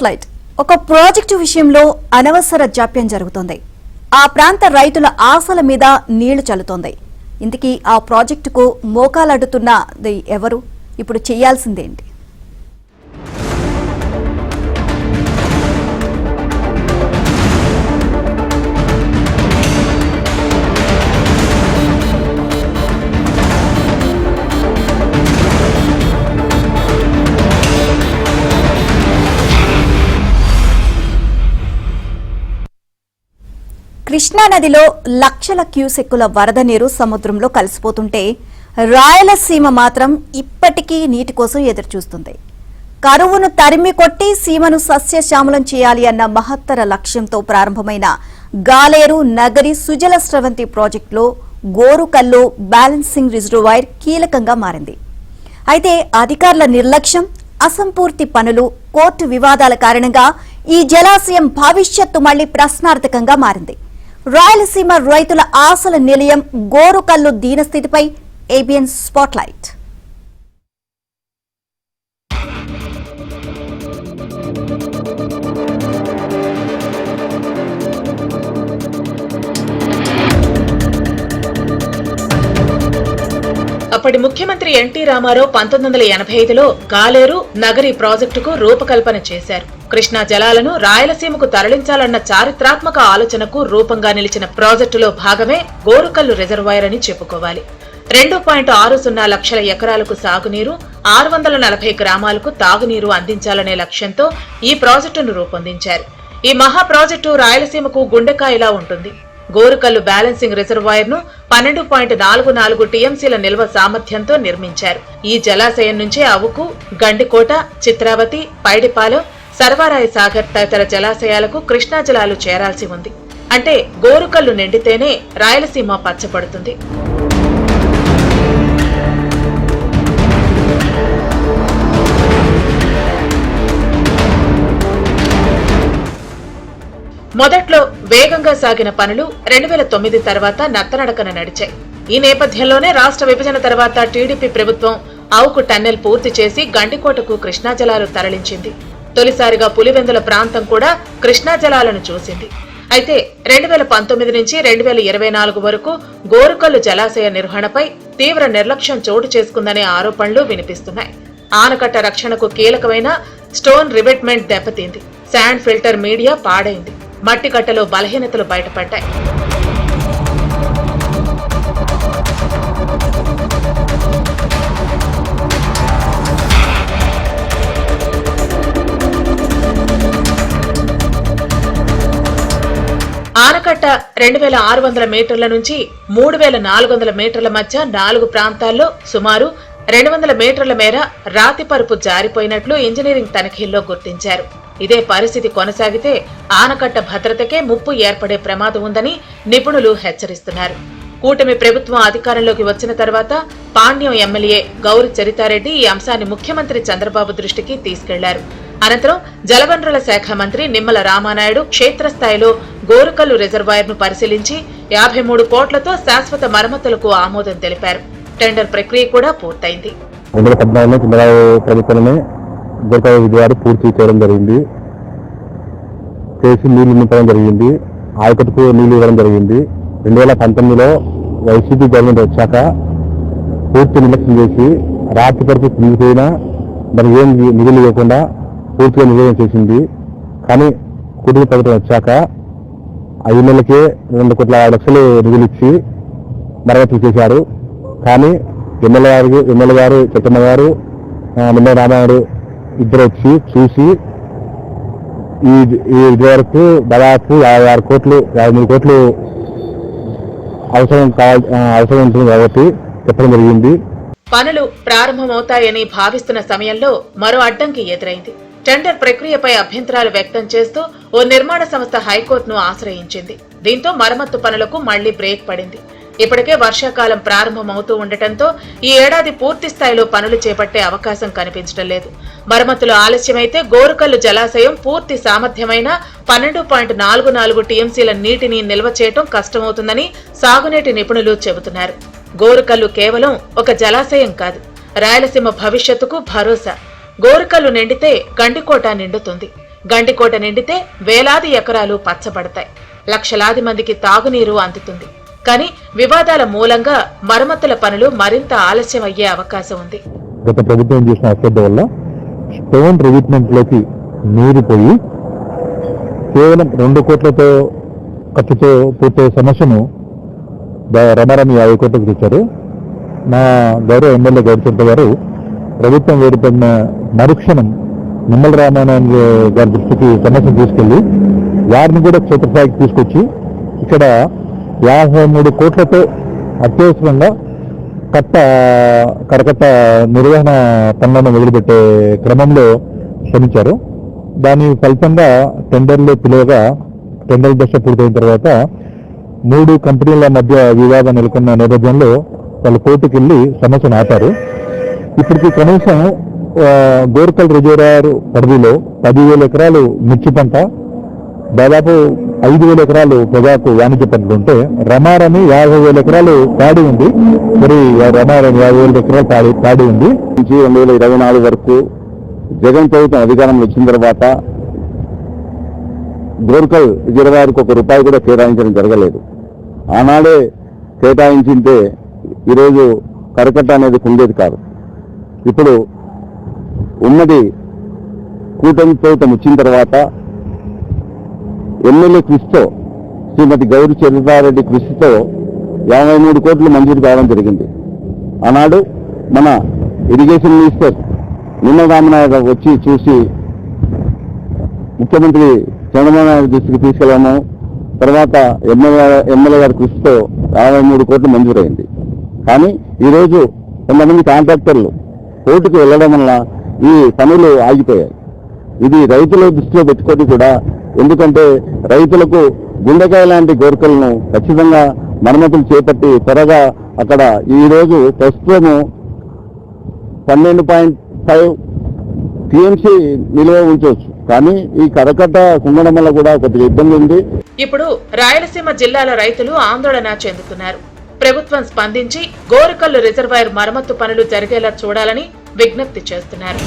Flight ఒక project విషయంలో అనవసర జాప్యం జరుగుతోంది. ఆ ప్రాంత రైతుల ఆశల మీద నీళ్లు చల్లుతోంది. ఇంతకీ ఆ ప్రాజెక్టుకు మోకాలడ్డుతున్నది ఎవరు? ఇప్పుడు చేయాల్సిందేంటి? కృష్ణానదిలో లక్షల క్యూసెక్కుల వరద నీరు సముద్రంలో కలిసిపోతుంటే రాయలసీమ మాత్రం ఇప్పటికీ నీటి కోసం ఎదురుచూస్తుంది. కరువును తరిమి కొట్టి సీమను సస్యశ్యామలం చేయాలి అన్న మహత్తర లక్ష్యంతో ప్రారంభమైన గాలేరు నగరి సుజల స్రవంతి ప్రాజెక్టులో గోరుకల్లు బ్యాలెన్సింగ్ రిజర్వాయర్ కీలకంగా మారింది. అయితే అధికారుల నిర్లక్ష్యం, అసంపూర్తి పనులు, కోర్టు వివాదాల కారణంగా ఈ జలాశయం భవిష్యత్తు మళ్లీ ప్రశ్నార్థకంగా మారింది. రాయలసీమ రైతుల ఆశల నిలయం గోరుకల్లు దీనస్థితిపై ఏబిఎన్ స్పాట్లైట్. అప్పటి ముఖ్యమంత్రి ఎన్టీ రామారావు 1985లో గాలేరు నగరి ప్రాజెక్టుకు రూపకల్పన చేశారు. కృష్ణా జలాలను రాయలసీమకు తరలించాలన్న చారిత్రాత్మక ఆలోచనకు రూపంగా నిలిచిన ప్రాజెక్టులో భాగమే గోరుకల్లు రిజర్వాయర్ అని చెప్పుకోవాలి. 2.60 లక్షల ఎకరాలకు సాగునీరు, 640 గ్రామాలకు తాగునీరు అందించాలనే లక్ష్యంతో ఈ ప్రాజెక్టును రూపొందించారు. ఈ మహా ప్రాజెక్టు రాయలసీమకు గుండెకాయలా ఉంటుంది. గోరుకల్లు బ్యాలెన్సింగ్ రిజర్వాయర్ ను 12.44 టీఎంసీల నిల్వ సామర్థ్యంతో నిర్మించారు. ఈ జలాశయం నుంచే అవుకు, గండికోట, చిత్రావతి, పైడిపాలెం, సర్వారాయ సాగర్ తదితర జలాశయాలకు కృష్ణా జలాలు చేరాల్సి ఉంది. అంటే గోరుకల్లు నిండితేనే రాయలసీమ పచ్చబడుతుంది. మొదట్లో వేగంగా సాగిన పనులు 2009 తర్వాత నత్తనడకన నడిచాయి. ఈ నేపథ్యంలోనే రాష్ట్ర విభజన తర్వాత టీడీపీ ప్రభుత్వం అవుకు టన్నెల్ పూర్తి చేసి గండికోటకు కృష్ణా జలాలు తరలించింది. తొలిసారిగా పులివెందుల ప్రాంతం కూడా కృష్ణా జలాలను చూసింది. అయితే 2019 నుంచి 2024 వరకు గోరుకల్లు జలాశయ నిర్వహణపై తీవ్ర నిర్లక్ష్యం చోటు చేసుకుందనే ఆరోపణలు వినిపిస్తున్నాయి. ఆనకట్ట రక్షణకు కీలకమైన స్టోన్ రివెట్మెంట్ దెబ్బతింది. శాండ్ ఫిల్టర్ మీడియా పాడైంది. మట్టికట్టలో బలహీనతలు బయటపడ్డాయి. ఆనకట్ట 2600 మీటర్ల నుంచి 3400 మీటర్ల మధ్య 4 ప్రాంతాల్లో సుమారు 200 మీటర్ల మేర రాతిపరుపు జారిపోయినట్లు ఇంజనీరింగ్ తనిఖీల్లో గుర్తించారు. ఇదే పరిస్థితి కొనసాగితే ఆనకట్ట భద్రతకే ముప్పు ఏర్పడే ప్రమాదం ఉందని నిపుణులు హెచ్చరిస్తున్నారు. కూటమి ప్రభుత్వం అధికారంలోకి వచ్చిన తర్వాత పాణ్యం ఎమ్మెల్యే గౌరి చరితారెడ్డి ఈ అంశాన్ని ముఖ్యమంత్రి చంద్రబాబు దృష్టికి తీసుకెళ్లారు. అనంతరం జలవనరుల శాఖ మంత్రి నిమ్మల రామానాయుడు క్షేత్రస్థాయిలో గోరుకల్లు రిజర్వాయర్ ను పరిశీలించి 53 కోట్లతో శాశ్వత మరమ్మతులకు ఆమోదం తెలిపారు. టెండర్ ప్రక్రియ కూడా పూర్తయింది. పూర్తి చేయడం జరిగింది. చేసి నీళ్లు నింపడం జరిగింది. ఆయకట్టుకు నీళ్లు ఇవ్వడం జరిగింది. 2019లో వైసీపీ గవర్నమెంట్ వచ్చాక పూర్తి నిర్లక్ష్యం చేసి రాత్రి పరిస్థితి నిలిపోయినా మరి ఏం నిధులు ఇవ్వకుండా పూర్తిగా నిర్వహణ చేసింది. కానీ కుటుంబ ప్రభుత్వం వచ్చాక 5 నెలలకే 2.5 లక్షలు నిధులు ఇచ్చి మరమ్మతులు చేశారు. కానీ ఎమ్మెల్యే గారు చెట్టమ్మ గారు నిమ్మల రామారాయుడు ఇద్దరు వచ్చి చూసి ఇది వరకు దాదాపు 56 కోట్లు 53 కోట్లు అవసరం ఉంటుంది కాబట్టి చెప్పడం జరిగింది. పనులు ప్రారంభమవుతాయని భావిస్తున్న సమయంలో మరో అడ్డంకి ఎదురైంది. టెండర్ ప్రక్రియపై అభ్యంతరాలు వ్యక్తం చేస్తూ ఓ నిర్మాణ సంస్థ హైకోర్టును ఆశ్రయించింది. దీంతో మరమ్మత్తు పనులకు మళ్లీ బ్రేక్ పడింది. ఇప్పటికే వర్షాకాలం ప్రారంభమవుతూ ఉండటంతో ఈ ఏడాది పూర్తి స్థాయిలో పనులు చేపట్టే అవకాశం కనిపించడం లేదు. మరమ్మతులు ఆలస్యమైతే గోరుకల్లు జలాశయం పూర్తి సామర్థ్యమైన 12.44 టీఎంసీల నీటిని నిల్వ చేయడం కష్టమవుతుందని సాగునీటి నిపుణులు చెబుతున్నారు. గోరుకల్లు కేవలం ఒక జలాశయం కాదు, రాయలసీమ భవిష్యత్తుకు భరోసా. గోరుకల్లు నిండితే గండికోట నిండుతుంది. గండికోట నిండితే వేలాది ఎకరాలు పచ్చబడతాయి, లక్షలాది మందికి తాగునీరు అందుతుంది. కానీ వివాదాల మూలంగా మరమ్మతుల పనులు మరింత ఆలస్యం అయ్యే అవకాశం ఉంది. గత ప్రభుత్వం చేసిన అశ్రద్ధ వల్ల స్టోన్ రివిట్మెంట్ లోకి నీరు పోయి కేవలం 2 కోట్లతో ఖర్చుతో పూర్తయ్యే సమస్యను రమారామి 50 కోట్లకు తెచ్చారు. మా గౌరవ ఎమ్మెల్యే గౌరవ గారు ప్రభుత్వం వేరుపడిన మరుక్షణం నిమ్మల రామారాయణ గారి దృష్టికి సమస్యను తీసుకెళ్లి వారిని కూడా క్షేత్రస్థాయికి తీసుకొచ్చి ఇక్కడ 53 కోట్లతో అత్యవసరంగా కరకట్ట నిర్వహణ పనులను మొదలుపెట్టే క్రమంలో శ్రమించారు. దాని ఫలితంగా టెండర్లు పిలువగా టెండర్ దశ పూర్తయిన తర్వాత 3 కంపెనీల మధ్య వివాదం నెలకొన్న నేపథ్యంలో వాళ్ళు కోర్టుకు వెళ్లి సమస్యను ఆపారు. ఇప్పటికి కనీసం గోర్కల్ రిజర్వాయర్ పరిధిలో 10,000 ఎకరాలు మిర్చి పంట, దాదాపు 5,000 ఎకరాలు పొగాకు వాణిజ్య పంటలు ఉంటే రమారమి 50,000 ఎకరాలు పాడి ఉంది. మరి రమారమి 50,000 ఎకరాలు పాడి ఉంది. 2024 వరకు జగన్ ప్రభుత్వం అధికారంలో వచ్చిన తర్వాత గోర్కల్ రిజర్వాయర్కు ₹1 కూడా కేటాయించడం జరగలేదు. ఆనాడే కేటాయించింటే ఈరోజు కరకట్ట అనేది కుండేది కాదు. ఇప్పుడు ఉన్నది కూటమి ప్రభుత్వం వచ్చిన తర్వాత ఎమ్మెల్యే కృషితో, శ్రీమతి గౌరీ చంద్రారెడ్డి కృషితో 53 కోట్లు మంజూరు కావడం జరిగింది. ఆనాడు మన ఇరిగేషన్ మినిస్టర్ నిమ్మల రామనాయుడు వచ్చి చూసి ముఖ్యమంత్రి చంద్రబాబు నాయుడు దృష్టికి తీసుకెళ్ళాము. తర్వాత ఎమ్మెల్యే గారి కృషితో 53 కోట్లు మంజూరైంది. కానీ ఈరోజు కొంతమంది కాంట్రాక్టర్లు కోర్టుకు వెళ్లడం వల్ల ఈ పనులు ఆగిపోయాయి. ఇది రైతుల దృష్టిలో పెట్టుకొని కూడా, ఎందుకంటే రైతులకు గుండెకాయ లాంటి గోర్కలను ఖచ్చితంగా మరమ్మతులు చేపట్టి త్వరగా అక్కడ ఈరోజు ప్రస్తుతము 12.5 టీఎంసీ నిల్వ ఉంచవచ్చు. కానీ ఈ కరకట్ట కుంగడం వల్ల కూడా కొద్దిగా ఇబ్బంది ఉంది. ఇప్పుడు రాయలసీమ జిల్లాల రైతులు ఆందోళన చెందుతున్నారు. ప్రభుత్వం స్పందించి గోరుకల్లు రిజర్వాయర్ మరమ్మతు పనులు జరిగేలా చూడాలని విజ్ఞప్తి చేస్తున్నారు.